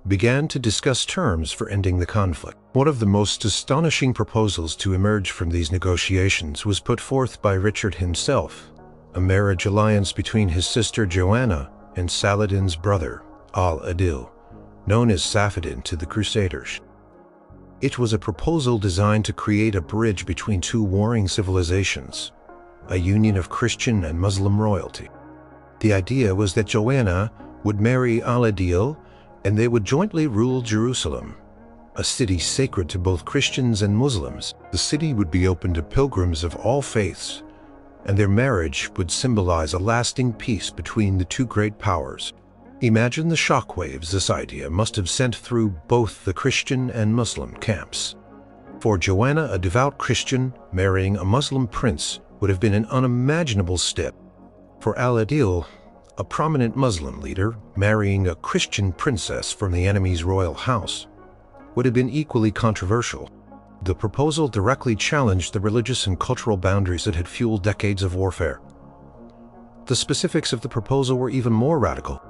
began to discuss terms for ending the conflict. One of the most astonishing proposals to emerge from these negotiations was put forth by Richard himself, a marriage alliance between his sister Joanna and Saladin's brother, Al-Adil, known as Safaddin to the Crusaders. It was a proposal designed to create a bridge between two warring civilizations, a union of Christian and Muslim royalty. The idea was that Joanna would marry Al-Adil and they would jointly rule Jerusalem, a city sacred to both Christians and Muslims. The city would be open to pilgrims of all faiths, and their marriage would symbolize a lasting peace between the two great powers. Imagine the shockwaves this idea must have sent through both the Christian and Muslim camps. For Joanna, a devout Christian, marrying a Muslim prince would have been an unimaginable step. For Al-Adil, a prominent Muslim leader, marrying a Christian princess from the enemy's royal house would have been equally controversial. The proposal directly challenged the religious and cultural boundaries that had fueled decades of warfare. The specifics of the proposal were even more radical.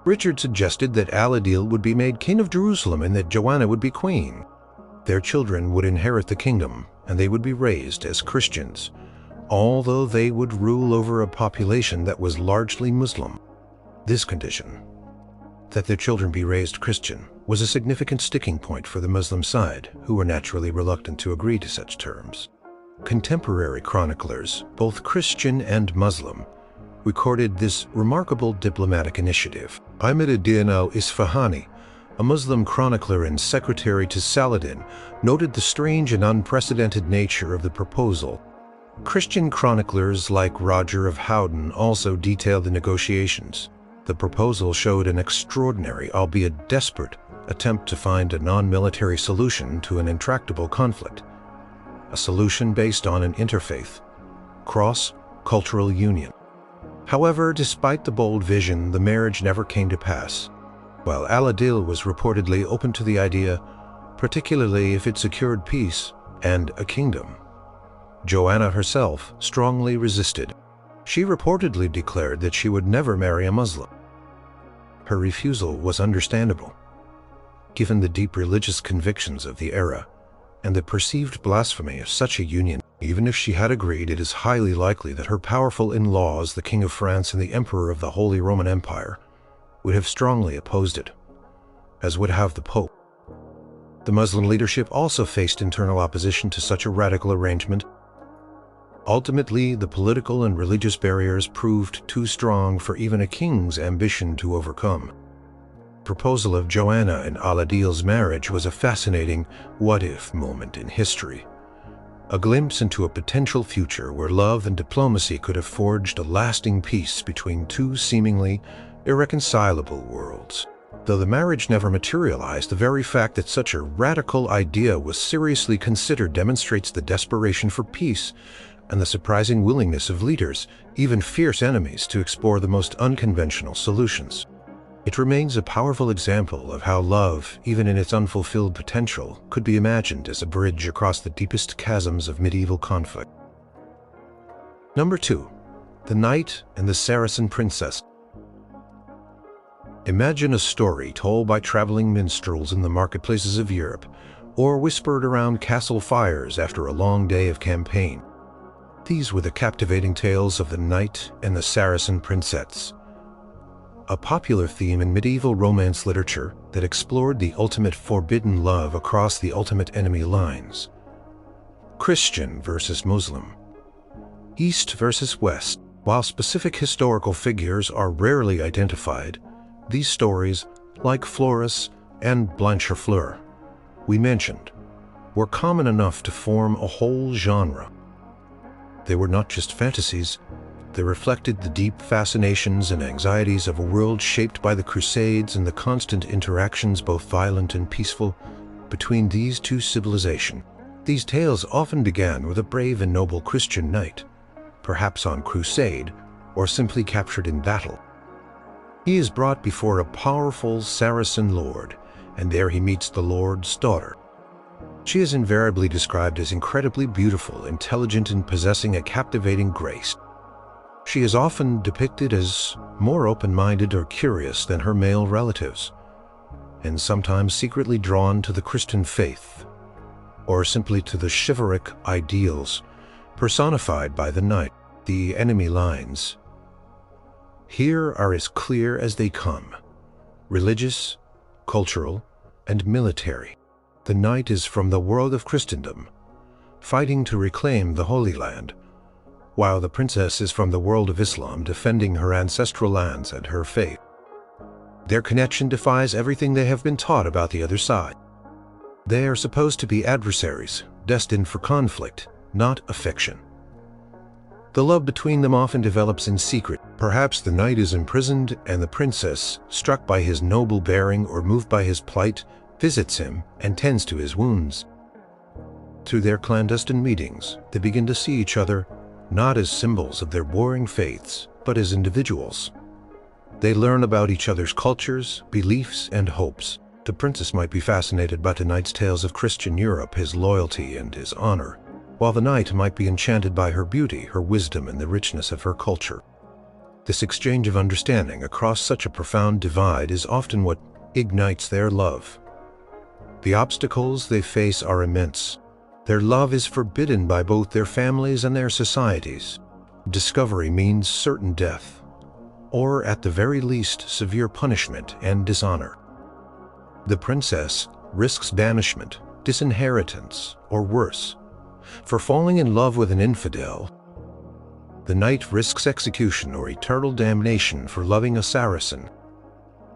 Richard suggested that Al-Adil would be made king of Jerusalem and that Joanna would be queen. Their children would inherit the kingdom, and they would be raised as Christians, although they would rule over a population that was largely Muslim. This condition, that their children be raised Christian, was a significant sticking point for the Muslim side, who were naturally reluctant to agree to such terms. Contemporary chroniclers, both Christian and Muslim, recorded this remarkable diplomatic initiative. Ahmad ad-Din al-Isfahani, a Muslim chronicler and secretary to Saladin, noted the strange and unprecedented nature of the proposal. Christian chroniclers like Roger of Howden also detailed the negotiations. The proposal showed an extraordinary, albeit desperate, attempt to find a non-military solution to an intractable conflict, a solution based on an interfaith, cross-cultural union. However, despite the bold vision, the marriage never came to pass. While Al-Adil was reportedly open to the idea, particularly if it secured peace and a kingdom, Joanna herself strongly resisted. She reportedly declared that she would never marry a Muslim. Her refusal was understandable, given the deep religious convictions of the era and the perceived blasphemy of such a union. Even if she had agreed, it is highly likely that her powerful in-laws, the King of France and the Emperor of the Holy Roman Empire, would have strongly opposed it, as would have the Pope. The Muslim leadership also faced internal opposition to such a radical arrangement. Ultimately, the political and religious barriers proved too strong for even a king's ambition to overcome. The proposal of Joanna and Al-Adil's marriage was a fascinating what-if moment in history, a glimpse into a potential future where love and diplomacy could have forged a lasting peace between two seemingly irreconcilable worlds. Though the marriage never materialized, the very fact that such a radical idea was seriously considered demonstrates the desperation for peace and the surprising willingness of leaders, even fierce enemies, to explore the most unconventional solutions. It remains a powerful example of how love, even in its unfulfilled potential, could be imagined as a bridge across the deepest chasms of medieval conflict. Number 2. The Knight and the Saracen Princess. Imagine a story told by traveling minstrels in the marketplaces of Europe, or whispered around castle fires after a long day of campaign. These were the captivating tales of the Knight and the Saracen Princess, a popular theme in medieval romance literature that explored the ultimate forbidden love across the ultimate enemy lines. Christian versus Muslim, East versus West. While specific historical figures are rarely identified, these stories, like Florus and Blanchefleur, we mentioned, were common enough to form a whole genre. They were not just fantasies. They reflected the deep fascinations and anxieties of a world shaped by the Crusades and the constant interactions, both violent and peaceful, between these two civilizations. These tales often began with a brave and noble Christian knight, perhaps on crusade or simply captured in battle. He is brought before a powerful Saracen lord, and there he meets the lord's daughter. She is invariably described as incredibly beautiful, intelligent, and possessing a captivating grace. She is often depicted as more open-minded or curious than her male relatives. and sometimes secretly drawn to the Christian faith, or simply to the chivalric ideals personified by the knight. The enemy lines here are as clear as they come: religious, cultural, and military. The knight is from the world of Christendom, fighting to reclaim the Holy Land, while the princess is from the world of Islam, defending her ancestral lands and her faith. Their connection defies everything they have been taught about the other side. They are supposed to be adversaries, destined for conflict, not affection. The love between them often develops in secret. Perhaps the knight is imprisoned and the princess, struck by his noble bearing or moved by his plight, visits him and tends to his wounds. Through their clandestine meetings, they begin to see each other not as symbols of their warring faiths, but as individuals. They learn about each other's cultures, beliefs, and hopes. The princess might be fascinated by the knight's tales of Christian Europe, his loyalty and his honor, while the knight might be enchanted by her beauty, her wisdom, and the richness of her culture. This exchange of understanding across such a profound divide is often what ignites their love. The obstacles they face are immense. Their love is forbidden by both their families and their societies. Discovery means certain death, or at the very least severe punishment and dishonor. The princess risks banishment, disinheritance, or worse, for falling in love with an infidel. The knight risks execution or eternal damnation for loving a Saracen.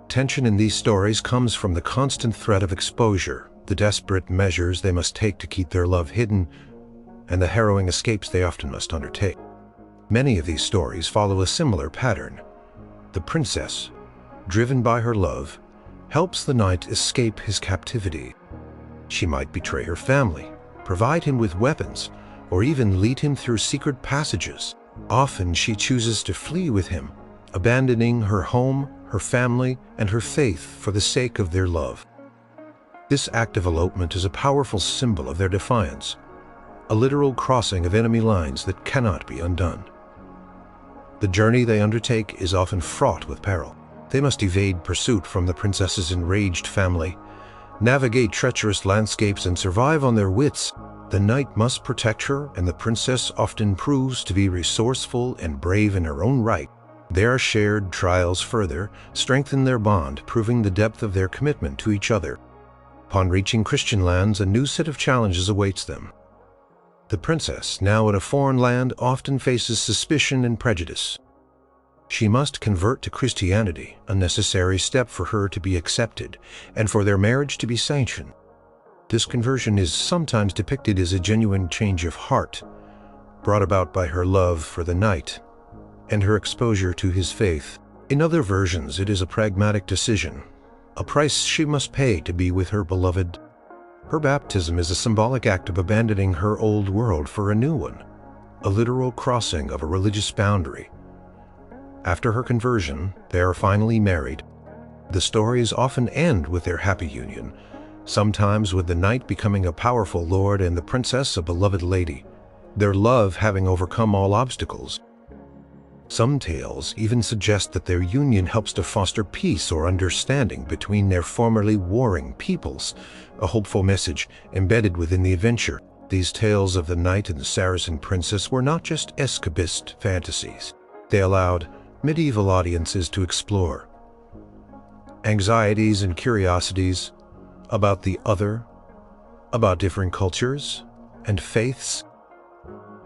Tension in these stories comes from the constant threat of exposure, the desperate measures they must take to keep their love hidden, and the harrowing escapes they often must undertake. Many of these stories follow a similar pattern. The princess, driven by her love, helps the knight escape his captivity. She might betray her family, provide him with weapons, or even lead him through secret passages. Often she chooses to flee with him, abandoning her home, her family, and her faith for the sake of their love. This act of elopement is a powerful symbol of their defiance, a literal crossing of enemy lines that cannot be undone. The journey they undertake is often fraught with peril. They must evade pursuit from the princess's enraged family, navigate treacherous landscapes, and survive on their wits. The knight must protect her, and the princess often proves to be resourceful and brave in her own right. Their shared trials further strengthen their bond, proving the depth of their commitment to each other. Upon reaching Christian lands, a new set of challenges awaits them. The princess, now in a foreign land, often faces suspicion and prejudice. She must convert to Christianity, a necessary step for her to be accepted and for their marriage to be sanctioned. This conversion is sometimes depicted as a genuine change of heart, brought about by her love for the knight and her exposure to his faith. In other versions, it is a pragmatic decision, a price she must pay to be with her beloved. Her baptism is a symbolic act of abandoning her old world for a new one, a literal crossing of a religious boundary. After her conversion, they are finally married. The stories often end with their happy union, sometimes with the knight becoming a powerful lord and the princess a beloved lady, their love having overcome all obstacles. Some tales even suggest that their union helps to foster peace or understanding between their formerly warring peoples, a hopeful message embedded within the adventure. These tales of the knight and the Saracen princess were not just escapist fantasies. They allowed medieval audiences to explore anxieties and curiosities about the other, about different cultures and faiths.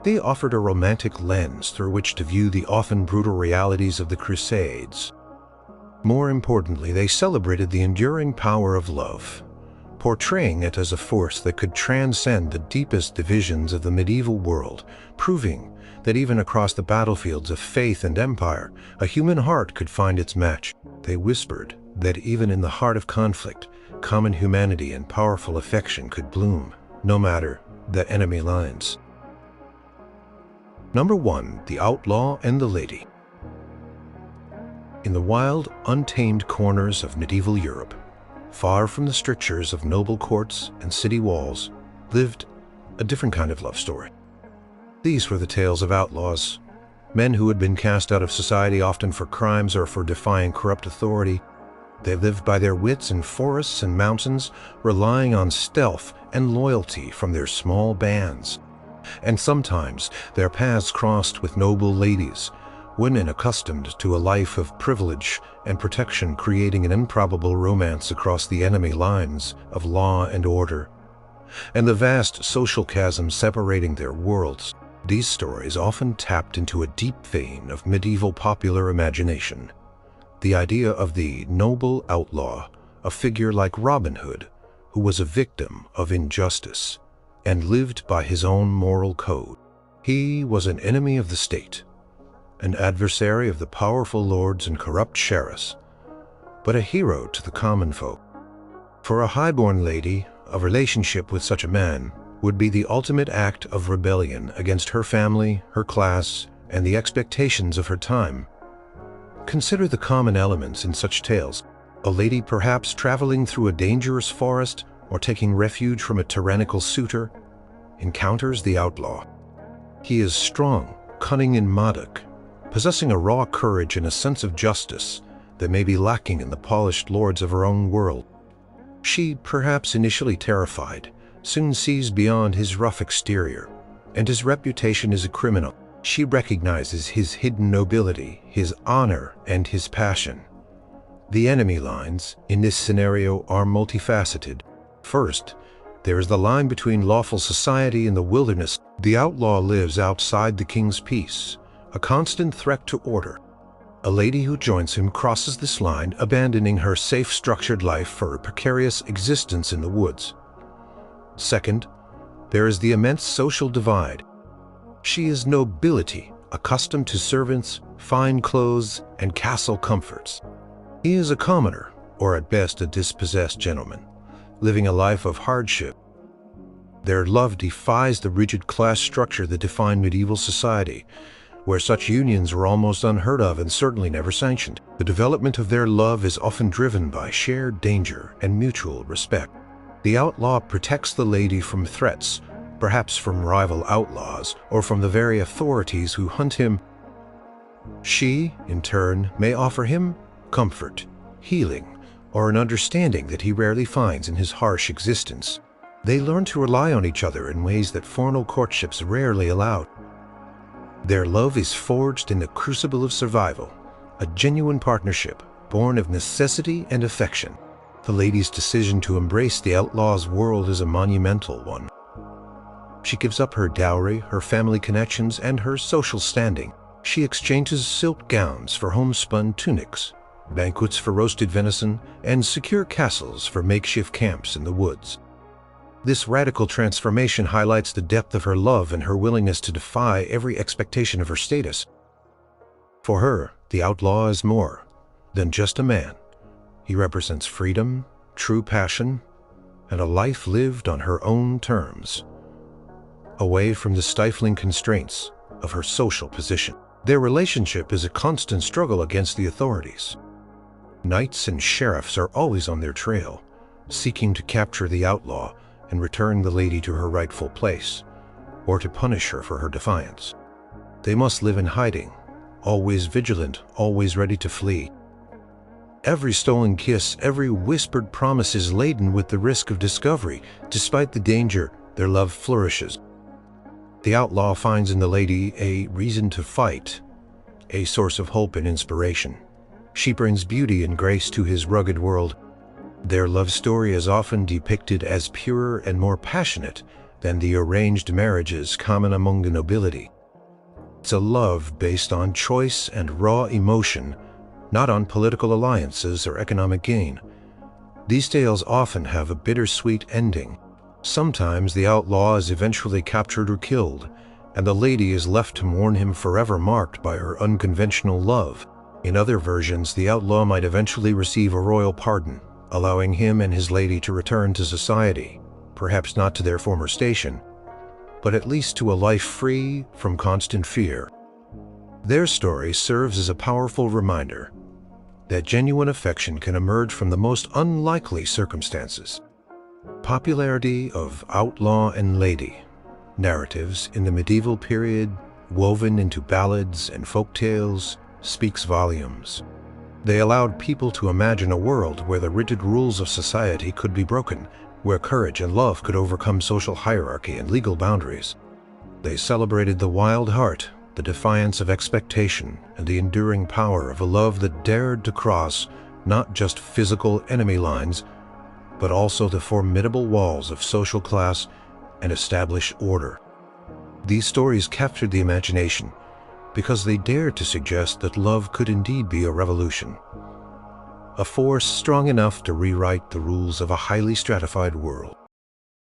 They offered a romantic lens through which to view the often brutal realities of the Crusades. More importantly, they celebrated the enduring power of love, portraying it as a force that could transcend the deepest divisions of the medieval world, proving that even across the battlefields of faith and empire, a human heart could find its match. They whispered that even in the heart of conflict, common humanity and powerful affection could bloom, no matter the enemy lines. Number 1. The Outlaw and the Lady. In the wild, untamed corners of medieval Europe, far from the strictures of noble courts and city walls, lived a different kind of love story. These were the tales of outlaws, men who had been cast out of society often for crimes or for defying corrupt authority. They lived by their wits in forests and mountains, relying on stealth and loyalty from their small bands. And sometimes their paths crossed with noble ladies, women accustomed to a life of privilege and protection, creating an improbable romance across the enemy lines of law and order. And the vast social chasm separating their worlds, these stories often tapped into a deep vein of medieval popular imagination. The idea of the noble outlaw, a figure like Robin Hood, who was a victim of injustice and lived by his own moral code. He was an enemy of the state, an adversary of the powerful lords and corrupt sheriffs, but a hero to the common folk. For a highborn lady, a relationship with such a man would be the ultimate act of rebellion against her family, her class, and the expectations of her time. Consider the common elements in such tales. A lady perhaps traveling through a dangerous forest or taking refuge from a tyrannical suitor encounters the outlaw. He is strong, cunning and modic, possessing a raw courage and a sense of justice that may be lacking in the polished lords of her own world. She, perhaps initially terrified, soon sees beyond his rough exterior, and his reputation as a criminal. She recognizes his hidden nobility, his honor, and his passion. The enemy lines in this scenario are multifaceted. First, there is the line between lawful society and the wilderness. The outlaw lives outside the king's peace, a constant threat to order. A lady who joins him crosses this line, abandoning her safe, structured life for a precarious existence in the woods. Second, there is the immense social divide. She is nobility, accustomed to servants, fine clothes, and castle comforts. He is a commoner, or at best a dispossessed gentleman, living a life of hardship. Their love defies the rigid class structure that defined medieval society, where such unions were almost unheard of and certainly never sanctioned. The development of their love is often driven by shared danger and mutual respect. The outlaw protects the lady from threats, perhaps from rival outlaws or from the very authorities who hunt him. She, in turn, may offer him comfort, healing, or an understanding that he rarely finds in his harsh existence. They learn to rely on each other in ways that formal courtships rarely allowed. Their love is forged in the crucible of survival, a genuine partnership born of necessity and affection. The lady's decision to embrace the outlaw's world is a monumental one. She gives up her dowry, her family connections, and her social standing. She exchanges silk gowns for homespun tunics, banquets for roasted venison, and secure castles for makeshift camps in the woods. This radical transformation highlights the depth of her love and her willingness to defy every expectation of her status. For her, the outlaw is more than just a man. He represents freedom, true passion, and a life lived on her own terms, away from the stifling constraints of her social position. Their relationship is a constant struggle against the authorities. Knights and sheriffs are always on their trail, seeking to capture the outlaw and return the lady to her rightful place, or to punish her for her defiance. They must live in hiding, always vigilant, always ready to flee. Every stolen kiss, every whispered promise is laden with the risk of discovery. Despite the danger, their love flourishes. The outlaw finds in the lady a reason to fight, a source of hope and inspiration. She brings beauty and grace to his rugged world. Their love story is often depicted as purer and more passionate than the arranged marriages common among the nobility. It's a love based on choice and raw emotion, not on political alliances or economic gain. These tales often have a bittersweet ending. Sometimes the outlaw is eventually captured or killed, and the lady is left to mourn him forever, marked by her unconventional love. In other versions, the outlaw might eventually receive a royal pardon, allowing him and his lady to return to society, perhaps not to their former station, but at least to a life free from constant fear. Their story serves as a powerful reminder that genuine affection can emerge from the most unlikely circumstances. Popularity of outlaw and lady narratives in the medieval period, woven into ballads and folk tales, speaks volumes. They allowed people to imagine a world where the rigid rules of society could be broken, where courage and love could overcome social hierarchy and legal boundaries. They celebrated the wild heart, the defiance of expectation, and the enduring power of a love that dared to cross not just physical enemy lines, but also the formidable walls of social class and established order. These stories captured the imagination because they dared to suggest that love could indeed be a revolution, a force strong enough to rewrite the rules of a highly stratified world.